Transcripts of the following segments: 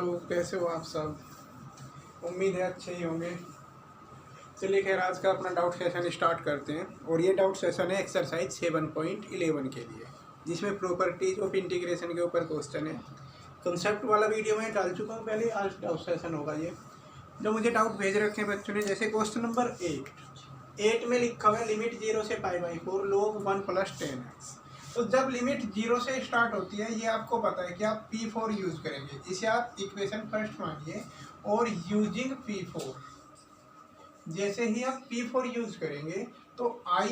Hello, कैसे हो आप सब। उम्मीद है अच्छे ही होंगे। चलिए खैर, आज का अपना डाउट सेशन स्टार्ट करते हैं। और ये डाउट सेशन है एक्सरसाइज 7.11 के लिए, जिसमें प्रॉपर्टीज ऑफ इंटीग्रेशन के ऊपर क्वेश्चन है। कंसेप्ट वाला वीडियो मैं डाल चुका हूँ पहले, आज डाउट सेशन होगा ये। जो मुझे डाउट भेज रखे हैं बच्चों ने, जैसे क्वेश्चन नंबर 8 में लिखा हुआ है लिमिट 0 से π/4 log 1 + 10x। तो जब लिमिट 0 से स्टार्ट होती है, ये आपको पता है कि आप P4 यूज करेंगे। इसे आप इक्वेशन फर्स्ट मानिए और यूजिंग P4, जैसे ही आप P4 यूज करेंगे तो I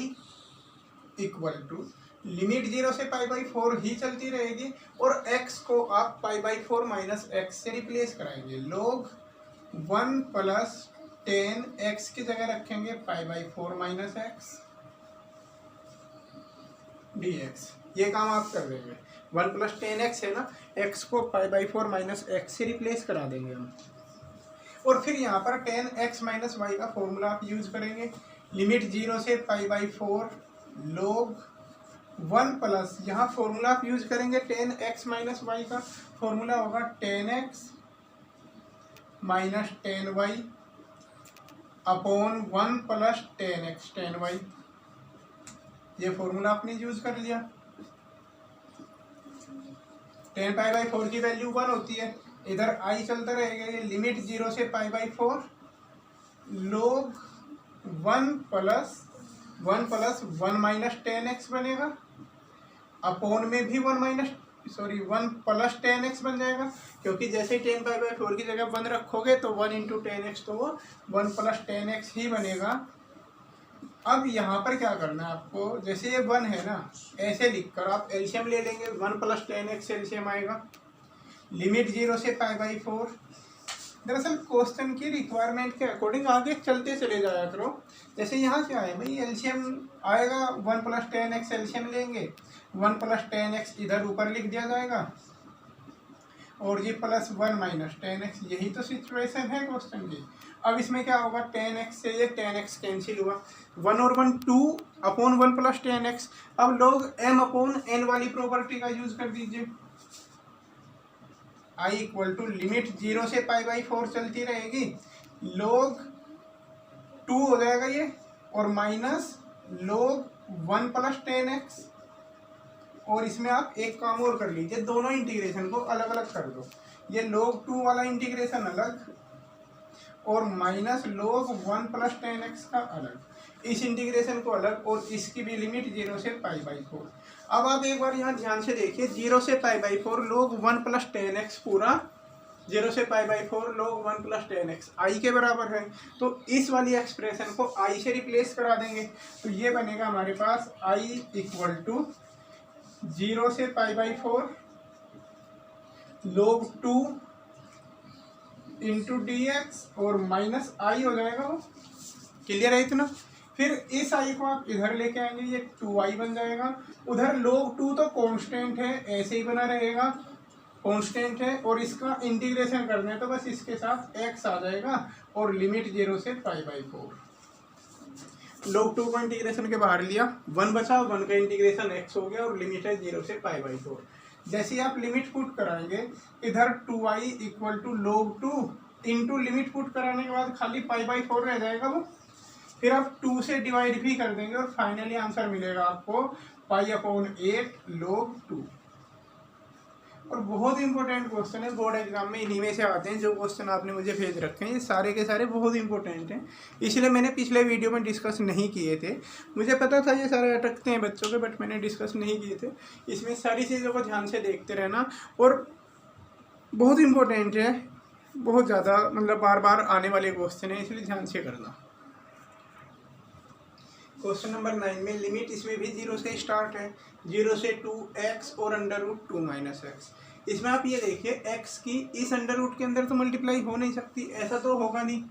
= लिमिट 0 से π/4 ही चलती रहेगी और x को आप π/4 - x से रिप्लेस कराएंगे। log 1 + 10x की जगह रखेंगे π/4 - x dx। ये काम आप कर देंगे। 1 + 10x है ना, x को π/4 - x से रिप्लेस करा देंगे हम। और फिर यहाँ पर 10x - y का फॉर्मूला आप यूज करेंगे। लिमिट 0 से π/4 log 1 प्लस, यहाँ फॉर्मूला आप यूज करेंगे 10x - y का फॉर्मूला होगा 10x - 10y upon 1 + 10x 10y। ये फॉर्मूला आपने यूज कर लिया। 10 π/4 की वैल्यू 1 होती है, इधर I चलता रहेगा। ये लिमिट 0 से π/4 log 1 + 1 + 10x बनेगा, अपॉन में भी 1 + 10x बन जाएगा, क्योंकि जैसे 10 π/4 की जगह 1 रखोगे तो 1 × 10x, तो वो 1 + 10x ही बनेगा। अब यहाँ पर क्या करना है आपको, जैसे ये 1 है ना, ऐसे लिखकर आप एलसीएम ले लेंगे। 1 + 10x एलसीएम आएगा। लिमिट 0 से π/4। दरअसल क्वेश्चन की रिक्वायरमेंट के अकॉर्डिंग आगे चलते चले जाया करो। जैसे यहाँ क्या है भाई, एलसीएम आएगा 1 + 10x एलसीएम लेंगे, 1 + 10x इधर ऊपर लिख दिया जाएगा और ये +1 - 10x, यही तो सिचुएशन है क्वेश्चन की। अब इसमें क्या होगा, 10x से ये 10x कैंसिल हुआ, 1 और 1 2 अपॉन 1 + 10x। अब लोग m/n वाली प्रॉपर्टी का यूज कर दीजिए। I = लिमिट 0 से π/4 चलती रहेगी, log 2 हो जाएगा ये, और माइनस log 1 + 10x। और इसमें आप एक काम और कर लीजिए, दोनों इंटीग्रेशन को अलग अलग कर दो। ये log 2 वाला इंटीग्रेशन अलग और माइनस log 1 + 10x का अलग, इस इंटीग्रेशन को अलग, और इसकी भी लिमिट 0 से π/4। अब आप एक बार यहाँ ध्यान से देखिए, 0 से π/4 log 1 + 10x पूरा 0 से π/4 log 1 + 10x I के बराबर है। तो इस वाली एक्सप्रेशन को I से रिप्लेस करा देंगे, तो ये बनेगा हमारे पास I = 0 से π/4 log 2 × dx और माइनस I हो जाएगा वो। क्लियर है इतना। फिर इस I को आप इधर लेके आएंगे, ये 2I बन जाएगा। उधर log 2 तो कांस्टेंट है, ऐसे ही बना रहेगा, कांस्टेंट है, और इसका इंटीग्रेशन करना है तो बस इसके साथ x आ जाएगा और लिमिट 0 से π/4। log 2 को इंटीग्रेशन के बाहर लिया, 1 बचा, 1 का इंटीग्रेशन x हो गया और लिमिट है 0 से π/4। जैसे आप लिमिट पुट कराएंगे, इधर 2I = log 2 into limit put कराने के बाद खाली π/4 रह जाएगा वो। फिर आप 2 से डिवाइड भी कर देंगे और फाइनली आंसर मिलेगा आपको π/8 log 2। और बहुत इंपॉर्टेंट क्वेश्चन है, बोर्ड एग्जाम में इन्हीं में से आते हैं। जो क्वेश्चन आपने मुझे भेज रखे हैं ये सारे के सारे बहुत इंपॉर्टेंट हैं, इसलिए मैंने पिछले वीडियो में डिस्कस नहीं किए थे। मुझे पता था ये सारे अटकते हैं बच्चों के, बट मैंने डिस्कस नहीं किए थे। इसमें सारी चीज़ों को ध्यान से देखते रहना, और बहुत इंपॉर्टेंट है, बहुत ज़्यादा, मतलब बार बार आने वाले क्वेश्चन है, इसलिए ध्यान से करना। क्वेश्चन नंबर 9 में लिमिट, इसमें भी 0 से स्टार्ट है, 0 से 2x और √2 - x। इसमें आप ये देखिए, x की इस √ के अंदर तो मल्टीप्लाई हो नहीं सकती, ऐसा तो होगा नहीं।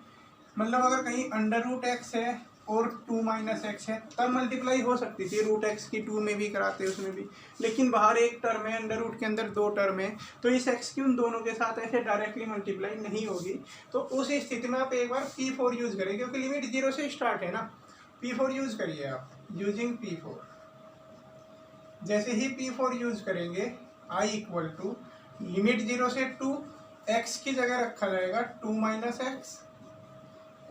मतलब अगर कहीं √x है और 2 - x है तब मल्टीप्लाई हो सकती थी, √x की 2 में भी कराते उसमें भी, लेकिन बाहर एक टर्म है, √ के अंदर 2 टर्म है, तो इस x की उन दोनों के साथ ऐसे डायरेक्टली मल्टीप्लाई नहीं होगी। तो उस स्थिति में आप एक बार P4 यूज करें, क्योंकि लिमिट 0 से स्टार्ट है ना। P4 यूज करिए आप, यूजिंग P4। जैसे ही P4 यूज करेंगे, I = लिमिट 0 से 2 x की जगह रखा जाएगा 2 माइनस एक्स,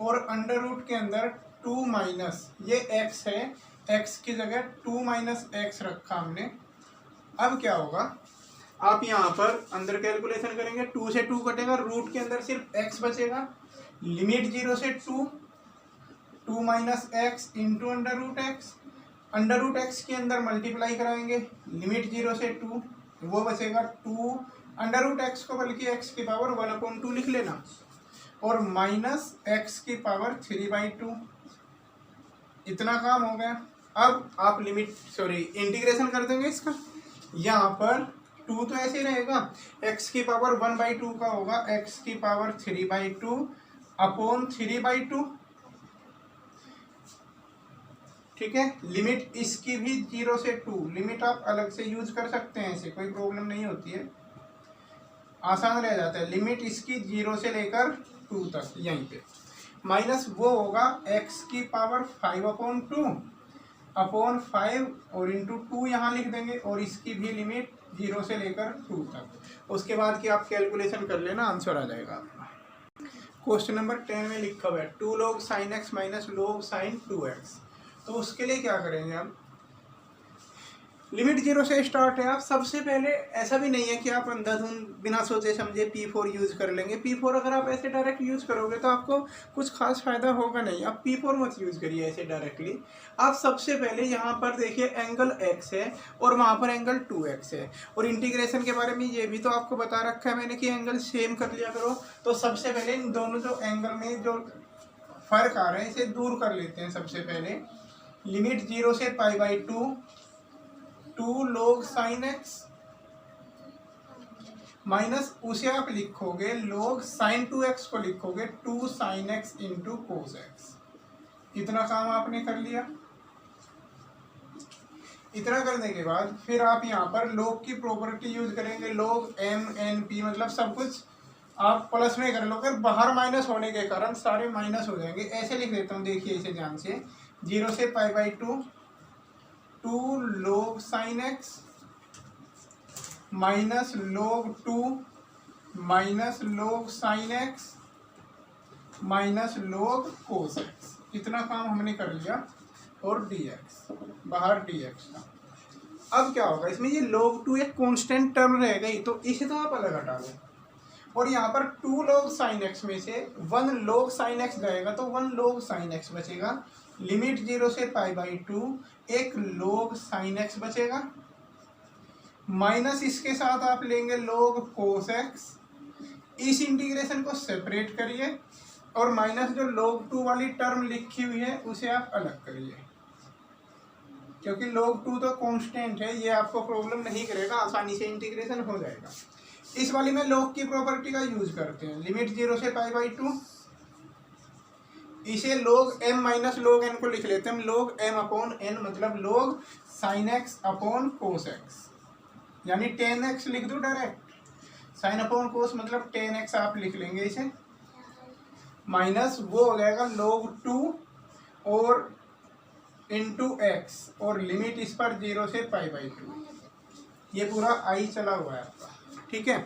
और अंडर रूट के अंदर 2 माइनस ये x है, x की जगह 2 माइनस एक्स रखा हमने। अब क्या होगा, आप यहाँ पर अंदर कैलकुलेशन करेंगे, 2 से 2 कटेगा, रूट के अंदर सिर्फ x बचेगा, लिमिट 0 से 2 minus x into under root x के अंदर मल्टीप्लाई कराएंगे, लिमिट 0 से 2, वो बचेगा 2 अंडर रूट एक्स को बल्कि x की पावर 1/2 लिख लेना, और माइनस एक्स की पावर 3/2। इतना काम हो गया। अब आप इंटीग्रेशन कर देंगे इसका, यहाँ पर 2 तो ऐसे रहेगा, x की पावर 1/2 का होगा x की पावर 3/2 अपॉन 3/2, ठीक है। लिमिट इसकी भी 0 से 2, लिमिट आप अलग से यूज कर सकते हैं, ऐसे कोई प्रॉब्लम नहीं होती है, आसान रह जाता है। लिमिट इसकी 0 से लेकर 2 तक, यहीं पे माइनस वो होगा x की पावर 5/2 अपॉन 5 और इंटू 2 यहाँ लिख देंगे, और इसकी भी लिमिट 0 से लेकर 2 तक। उसके बाद की आप कैलकुलेशन कर लेना, आंसर आ जाएगा। क्वेश्चन नंबर 10 में लिखा हुआ है 2 log sin x minus log sin 2x। तो उसके लिए क्या करेंगे हम, लिमिट 0 से स्टार्ट है। आप सबसे पहले, ऐसा भी नहीं है कि आप अंधाधुंध बिना सोचे समझे P4 यूज़ कर लेंगे। P4 अगर आप ऐसे डायरेक्ट यूज़ करोगे तो आपको कुछ खास फायदा होगा नहीं। आप P4 मत यूज़ करिए ऐसे डायरेक्टली। आप सबसे पहले यहाँ पर देखिए एंगल x है और वहाँ पर एंगल 2x है, और इंटीग्रेशन के बारे में ये भी तो आपको बता रखा है मैंने कि एंगल सेम कर लिया करो। तो सबसे पहले इन दोनों जो एंगल में जो फर्क आ रहे हैं इसे दूर कर लेते हैं। सबसे पहले लिमिट 0 से π/2 2 log sin x माइनस उसे आप लिखोगे log sin 2x को लिखोगे 2 sin x into cos x। इतना काम आपने कर लिया। इतना करने के बाद फिर आप यहाँ पर log की प्रॉपर्टी यूज करेंगे, log m n p, मतलब सब कुछ आप प्लस में कर लोगे, बाहर माइनस होने के कारण सारे माइनस हो जाएंगे। ऐसे लिख देता हूँ, देखिए इसे ध्यान से, 0 से π/2 2 log sin x minus log 2 minus log sin x minus log cos x। इतना काम हमने कर लिया, और dx बाहर dx का। अब क्या होगा इसमें, ये log 2 एक कांस्टेंट टर्म रहेगा ही, तो इसे तो आप अलग हटा दो, और यहाँ पर 2 log sin x में से 1 log sin x जाएगा तो 1 log sin x बचेगा। लिमिट 0 से π/2 एक log sin x बचेगा, माइनस इसके साथ आप लेंगे log cos x। इस इंटीग्रेशन को सेपरेट करिए, और माइनस जो log 2 वाली टर्म लिखी हुई है उसे आप अलग करिए, क्योंकि log 2 तो कांस्टेंट है, ये आपको प्रॉब्लम नहीं करेगा, आसानी से इंटीग्रेशन हो जाएगा। इस वाली में log की प्रॉपर्टी का यूज करते हैं, लिमिट 0 से π/2 इसे log m minus log n को लिख लेते हैं हम, log m अपॉन n मतलब log sin x upon cos x, यानी 10x लिख दो डायरेक्ट, sin अपॉन cos मतलब 10x आप लिख लेंगे इसे, माइनस वो हो जाएगा log 2 और इंटू x, और लिमिट इस पर 0 से π/2, ये पूरा i चला हुआ है आपका, ठीक है।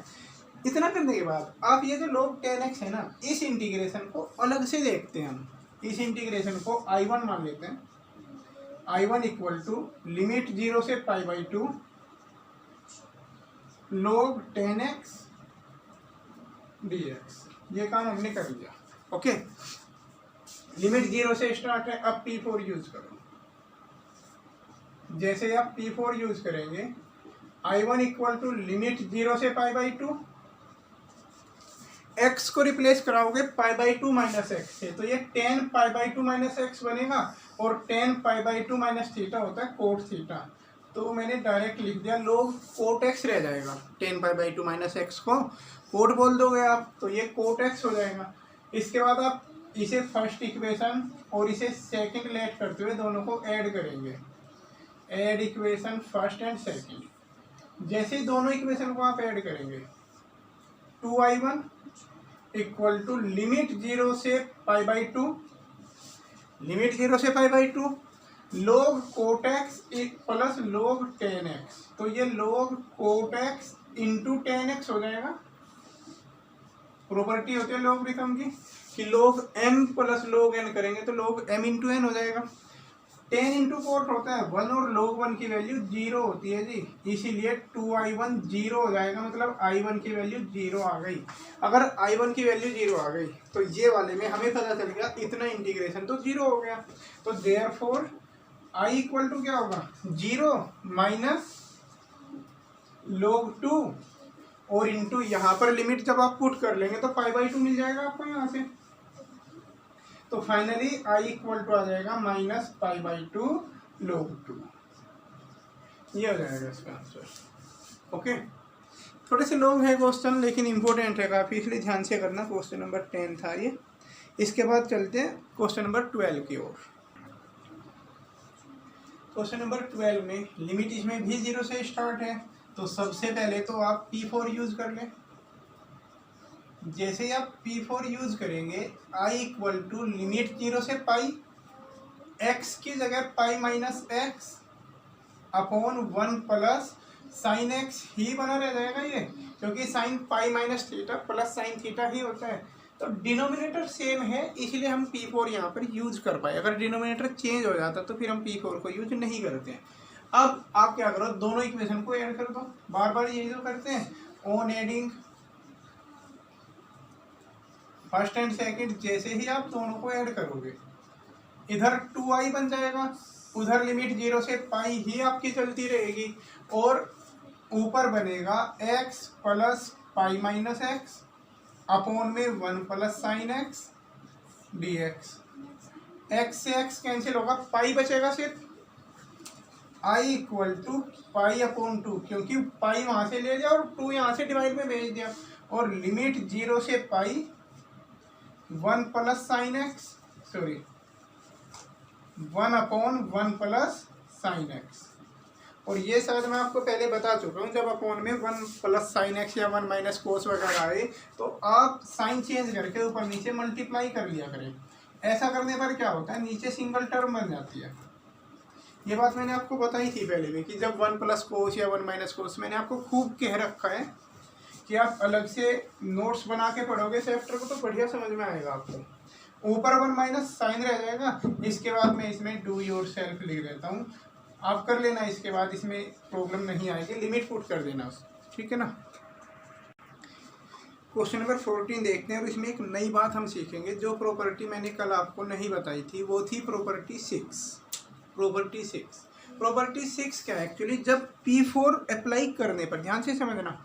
इतना करने के बाद आप ये जो log 10x है ना, इस इंटीग्रेशन को अलग से देखते हैं हम। इस इंटीग्रेशन को I1 मान लेते हैं, I1 इक्वल टू लिमिट 0 से π/2 log 10x dx। ये काम हमने कर लिया, ओके। लिमिट 0 से स्टार्ट है, अब P4 यूज करो। जैसे आप P4 यूज करेंगे, I1 इक्वल टू लिमिट 0 से π/2, x को रिप्लेस कराओगे π/2 माइनस एक्स से, तो ये 10 π/2 माइनस एक्स बनेगा, और 10 π/2 माइनस थीटा होता है कोट थीटा, तो मैंने डायरेक्ट लिख दिया log कोट x रह जाएगा। 10 π/2 माइनस एक्स को कोट बोल दोगे आप, तो ये कोट x हो जाएगा। इसके बाद आप इसे फर्स्ट इक्वेशन और इसे सेकंड लेट करते हुए दोनों को ऐड करेंगे, add equation first and second. जैसे ही दोनों इक्वेशन को आप ऐड करेंगे, 2I1 इक्वल टू लिमिट 0 से π/2, लिमिट 0 से π/2 log cot x plus log 10x, तो ये log cot x into 10x हो जाएगा, प्रॉपर्टी होती है लॉगरिथम की कि log m plus log n करेंगे तो log m इंटू एन हो जाएगा। 10 इंटू कोट होता है 1 और log 1 की वैल्यू 0 होती है जी, इसीलिए 2i1 0 हो जाएगा, मतलब i1 की वैल्यू 0 आ गई। अगर i1 की वैल्यू 0 आ गई तो ये वाले में हमें पता चल गया इतना इंटीग्रेशन तो 0 हो गया। तो देयरफॉर i इक्वल टू क्या होगा 0 माइनस log 2 और इंटू यहाँ पर लिमिट जब आप पुट कर लेंगे तो पाई/2 मिल जाएगा आपको यहाँ से। तो फाइनली i इक्वल टू आ जाएगा माइनस पाई/2 log 2, ये हो जाएगा इसका आंसर। ओके, थोड़े से लॉन्ग है क्वेश्चन लेकिन इंपॉर्टेंट है काफ़ी, इसलिए ध्यान से करना। क्वेश्चन नंबर 10 था ये। इसके बाद चलते हैं क्वेश्चन नंबर 12 की ओर। क्वेश्चन नंबर 12 में लिमिट इसमें भी 0 से स्टार्ट है, तो सबसे पहले तो आप P4 यूज कर लें। जैसे ही आप P4 यूज करेंगे i इक्वल टू लिमिट 0 से पाई, x की जगह pi minus x upon 1 plus sine x ही बना रह जाएगा ये, क्योंकि sine pi minus theta plus sine theta ही होता है। तो डिनोमिनेटर सेम है इसलिए हम P4 यहाँ पर यूज कर पाए। अगर डिनोमिनेटर चेंज हो जाता तो फिर हम P4 को यूज नहीं करते हैं। अब आप क्या करो, दोनों इक्वेशन को ऐड कर दो, बार बार यही तो करते हैं on adding first and second. जैसे ही आप दोनों को ऐड करोगे इधर 2i बन जाएगा, उधर लिमिट 0 से पाई ही आपकी चलती रहेगी और ऊपर बनेगा x plus pi minus x upon में 1 plus sine x dx। x से x कैंसिल होगा, पाई बचेगा सिर्फ। i equal to pi upon 2, क्योंकि पाई वहां से ले लिया और 2 यहाँ से डिवाइड में भेज दिया, और लिमिट 0 से पाई 1 plus sine x, sorry 1 upon 1 plus sine x. और ये शायद मैं आपको पहले बता चुका हूँ, जब अपॉन में 1 प्लस साइन एक्स या 1 माइनस कोस वगैरह आए तो आप साइन चेंज करके ऊपर नीचे मल्टीप्लाई कर लिया करें। ऐसा करने पर क्या होता है, नीचे सिंगल टर्म बन जाती है। ये बात मैंने आपको बताई थी पहले भी कि जब 1 प्लस कोस या 1 माइनस कोस, मैंने आपको खूब कह रखा है कि आप अलग से नोट्स बना के पढ़ोगे चैप्टर को तो बढ़िया समझ में आएगा आपको। ऊपर 1 माइनस साइन रह जाएगा, इसके बाद मैं इसमें डू योर सेल्फ लिख देता हूँ, आप कर लेना। इसके बाद इसमें प्रॉब्लम नहीं आएगी, लिमिट पुट कर देना उस, ठीक है ना। क्वेश्चन नंबर 14 देखते हैं और इसमें एक नई बात हम सीखेंगे। जो प्रॉपर्टी मैंने कल आपको नहीं बताई थी वो थी प्रॉपर्टी 6। प्रॉपर्टी 6 क्या है एक्चुअली, जब P4 अप्लाई करने पर, ध्यान से समझना,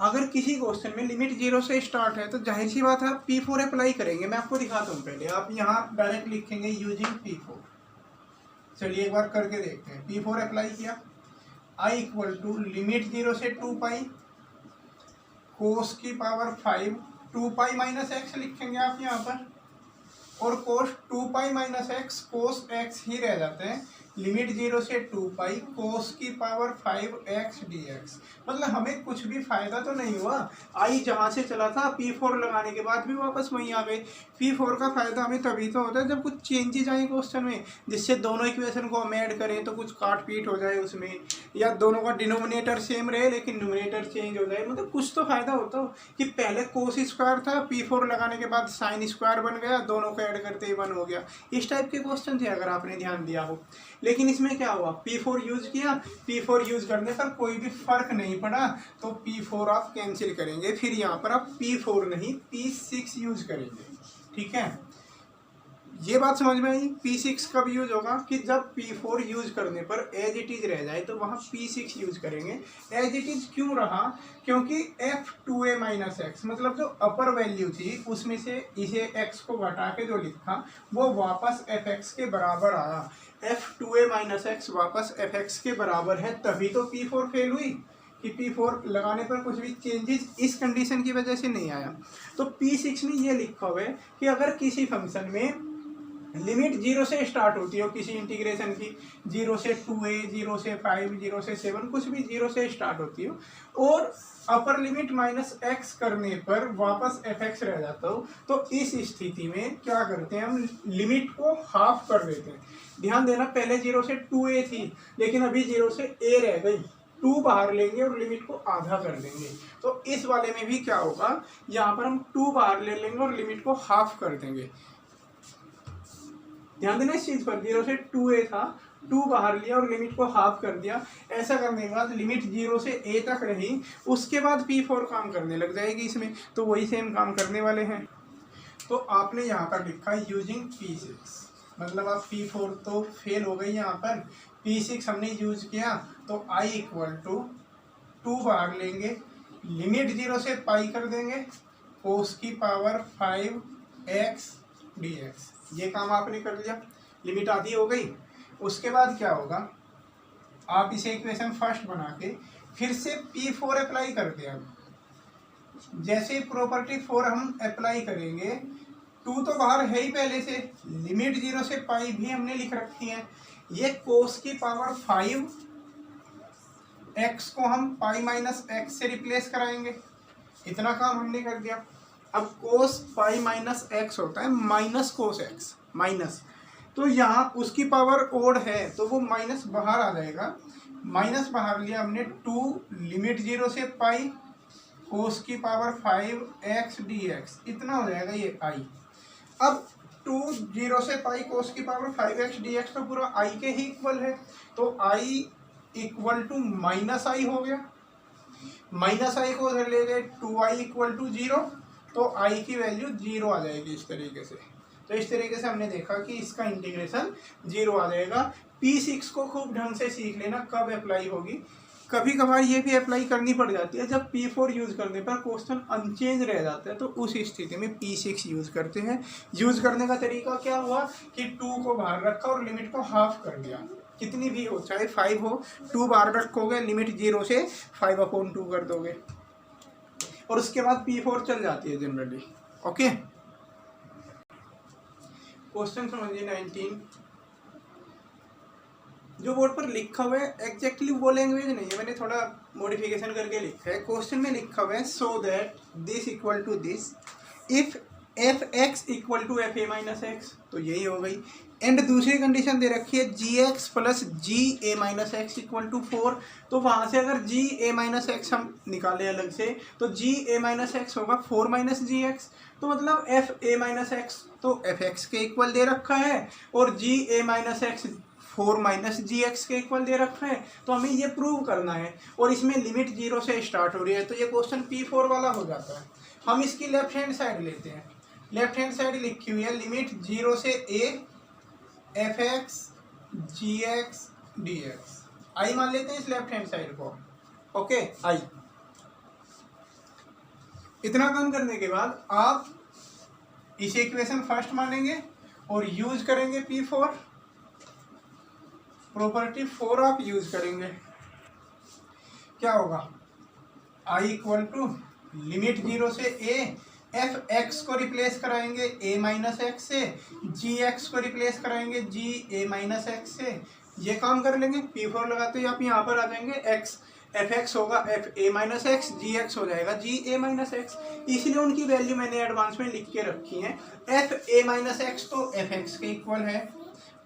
अगर किसी क्वेश्चन में लिमिट 0 से स्टार्ट है तो जाहिर सी बात है आप P4 अप्लाई करेंगे। मैं आपको दिखाता हूँ, पहले आप यहाँ डायरेक्ट लिखेंगे यूजिंग P4। चलिए एक बार करके देखते हैं। P4 अप्लाई किया, i इक्वल टू लिमिट 0 से 2 पाई कोस की पावर 5 2 पाई माइनस एक्स लिखेंगे आप यहाँ पर, और cos 2 pi minus x cos x ही रह जाते हैं। लिमिट 0 से 2 पाई कोस की पावर 5x dx। मतलब हमें कुछ भी फायदा तो नहीं हुआ, आई जहाँ से चला था P4 लगाने के बाद भी वापस वहीं आ गए। P4 का फायदा हमें तभी तो होता है जब कुछ चेंजेज आए क्वेश्चन में, जिससे दोनों इक्वेशन को हम ऐड करें तो कुछ काट पीट हो जाए उसमें, या दोनों का डिनोमिनेटर सेम रहे लेकिन न्यूमरेटर चेंज हो जाए। मतलब कुछ तो फायदा होता हो कि पहले कोस स्क्वायर था, P4 लगाने के बाद साइन स्क्वायर बन गया, दोनों को ऐड करते ही 1 हो गया। इस टाइप के क्वेश्चन थे अगर आपने ध्यान दिया हो। लेकिन इसमें क्या हुआ, P4 यूज किया, P4 यूज करने पर कोई भी फर्क नहीं पड़ा तो P4 आप कैंसिल करेंगे, फिर यहाँ पर आप P4 नहीं P6 यूज करेंगे। ठीक है, ये बात समझ में आई। P6 कब यूज होगा कि जब P4 यूज करने पर एज इट इज रह जाए तो वहाँ P6 यूज करेंगे। एज इट इज क्यों रहा, क्योंकि F2a माइनस एक्स, मतलब जो अपर वैल्यू थी उसमें से इसे x को घटा के जो लिखा वो वापस fx के बराबर आया। F2a माइनस एक्स वापस fx के बराबर है, तभी तो P4 फेल हुई कि P4 लगाने पर कुछ भी चेंजेस इस कंडीशन की वजह से नहीं आया। तो P6 में ये लिखा हुआ है कि अगर किसी फंक्शन में लिमिट 0 से स्टार्ट होती हो किसी इंटीग्रेशन की, 0 से 2a 0 से 5 0 से 7 कुछ भी 0 से स्टार्ट होती हो, और अपर लिमिट माइनस एक्स करने पर वापस fx रह जाता हो, तो इस स्थिति में क्या करते हैं हम, लिमिट को हाफ कर देते हैं। ध्यान देना, पहले 0 से 2a थी लेकिन अभी 0 से a रह गई, टू बाहर लेंगे और लिमिट को आधा कर देंगे। तो इस वाले में भी क्या होगा, यहाँ पर हम टू बाहर ले लेंगे और लिमिट को हाफ कर देंगे। ध्यान देना इस चीज पर, 0 से 2a था, 2 बाहर लिया और लिमिट को हाफ कर दिया। ऐसा करने के बाद लिमिट 0 से a तक रही, उसके बाद P4 काम करने लग जाएगी इसमें। तो वही सेम काम करने वाले हैं। तो आपने यहाँ पर लिखा है यूजिंग P6, मतलब आप P4 तो फेल हो गई, यहाँ पर P6 हमने यूज किया। तो I इक्वल टू 2 बाहर लेंगे, लिमिट 0 से पाई कर देंगे, कोस की पावर 5x dx। ये काम आपने कर लिया, लिमिट आधी हो गई। उसके बाद क्या होगा, आप इसे इक्वेशन फर्स्ट बना के फिर से P4 अप्लाई कर दिया। जैसे प्रॉपर्टी 4 हम अप्लाई करेंगे, 2 तो बाहर है ही पहले से, लिमिट 0 से पाई भी हमने लिख रखी है। ये कोस की पावर 5 x को हम पाई माइनस एक्स से रिप्लेस कराएंगे। इतना काम हमने कर दिया। अब कोस पाई माइनस एक्स होता है माइनस कोस एक्स, माइनस, तो यहाँ उसकी पावर ओड है तो वो माइनस बाहर आ जाएगा। माइनस बाहर लिया हमने, 2 लिमिट 0 से पाई कोस की पावर 5x dx, इतना हो जाएगा ये i। अब 2 0 से पाई कोस की पावर 5x dx तो पूरा i के ही इक्वल है। तो i इक्वल टू माइनस आई हो गया। माइनस आई को उधर ले गए, 2i इक्वल टू 0, तो i की वैल्यू 0 आ जाएगी इस तरीके से। तो इस तरीके से हमने देखा कि इसका इंटीग्रेशन 0 आ जाएगा। P6 को खूब ढंग से सीख लेना कब अप्लाई होगी। कभी कभार ये भी अप्लाई करनी पड़ जाती है, जब P4 यूज करने पर क्वेश्चन अनचेंज रह जाता है, तो उस स्थिति में P6 यूज करते हैं। यूज करने का तरीका क्या हुआ कि 2 को बाहर रखा और लिमिट को हाफ कर दिया। कितनी भी हो, चाहे 5 हो, 2 बाहर रखोगे, लिमिट 0 से 5/2 कर दोगे और उसके बाद P4 चल जाती है जनरली। ओके, क्वेश्चन समझिए 19। जो बोर्ड पर लिखा हुआ है एग्जैक्टली वो लैंग्वेज नहीं है, मैंने थोड़ा मॉडिफिकेशन करके लिखा है। क्वेश्चन में लिखा हुआ है so that this equal to this if f x equal to f a minus x, तो यही हो गई। एंड दूसरी कंडीशन दे रखी है g x plus g a minus x equal to 4। तो वहाँ से अगर जी ए माइनस एक्स हम निकाले अलग से, तो जी ए माइनस एक्स होगा 4 माइनस जी एक्स। तो मतलब एफ ए माइनस एक्स तो एफ एक्स के इक्वल दे रखा है और जी a minus x 4 minus ji x के इक्वल दे रखा है। तो हमें ये प्रूव करना है और इसमें लिमिट 0 से स्टार्ट हो रही है, तो ये क्वेश्चन P4 वाला हो जाता है। हम इसकी लेफ्ट हैंड साइड लेते हैं। लेफ्ट हैंड साइड लिखी हुई है लिमिट 0 से a f x g x d x. I मान लेते हैं इस लेफ्ट हैंड साइड को। Okay, I. इतना काम करने के बाद आप इसे इक्वेशन फर्स्ट मानेंगे और यूज करेंगे P4, प्रॉपर्टी 4 आप यूज करेंगे। क्या होगा, I इक्वल टू लिमिट 0 से a एफ एक्स को रिप्लेस कराएंगे a माइनस एक्स से, जी एक्स को रिप्लेस कराएंगे जी ए माइनस एक्स से। ये काम कर लेंगे। P4 लगाते ही आप यहाँ पर आ जाएंगे, x एफ एक्स होगा f a minus x, g x हो जाएगा जी ए माइनस एक्स। इसलिए उनकी वैल्यू मैंने एडवांस में लिख के रखी है। एफ ए माइनस एक्स तो एफ एक्स के इक्वल है।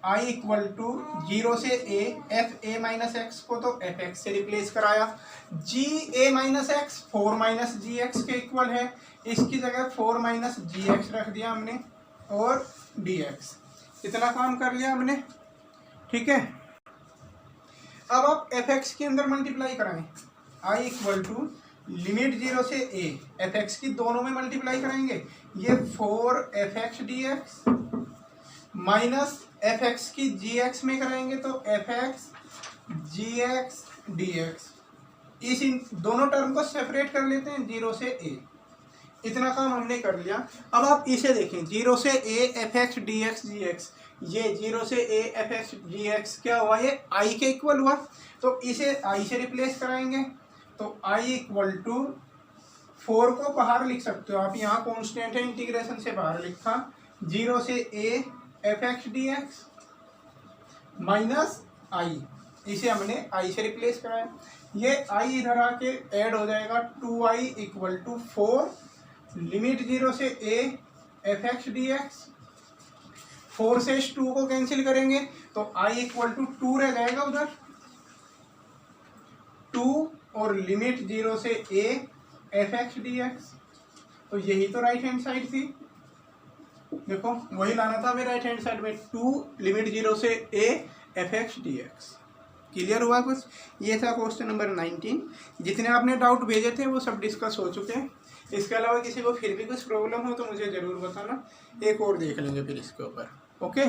I इक्वल टू 0 से a F a minus x को तो एफ एक्स से रिप्लेस कराया। जी a minus x 4 minus ji x के इक्वल है, इसकी जगह 4 माइनस जी एक्स रख दिया हमने और डी एक्स। इतना काम कर लिया हमने, ठीक है। अब आप एफ एक्स के अंदर मल्टीप्लाई कराएं। I इक्वल टू लिमिट 0 से a एफ एक्स की दोनों में मल्टीप्लाई कराएंगे। ये 4 F x d x minus F x की जी एक्स में कराएंगे तो F x g x d x. इस इन दोनों टर्म को सेपरेट कर लेते हैं 0 से a। इतना काम हमने कर लिया। अब आप इसे देखें, 0 से a f x d x g x, ये 0 से a f x g x क्या हुआ, ये i के इक्वल हुआ। तो इसे i से रिप्लेस कराएंगे तो i इक्वल टू 4 को बाहर लिख सकते हो आप, यहाँ कॉन्स्टेंट है इंटीग्रेशन से बाहर लिखा, 0 से a f x d x minus I, इसे हमने आई से रिप्लेस कराया। ये आई इधर आके ऐड हो जाएगा, 2i इक्वल टू 4 लिमिट 0 से a f x d x. 4 से 2 को कैंसिल करेंगे तो i इक्वल टू 2 रह जाएगा उधर, टू और लिमिट 0 से a f x d x. तो यही तो राइट हैंड साइड थी, देखो वही लाना था हमें राइट हैंड साइड में, 2 लिमिट 0 से a f x d x. Clear हुआ कुछ? ये था क्वेश्चन नंबर 19। जितने आपने डाउट भेजे थे वो सब डिस्कस हो चुके हैं। इसके अलावा किसी को फिर भी कुछ प्रॉब्लम हो तो मुझे ज़रूर बताना, एक और देख लेंगे फिर इसके ऊपर। ओके।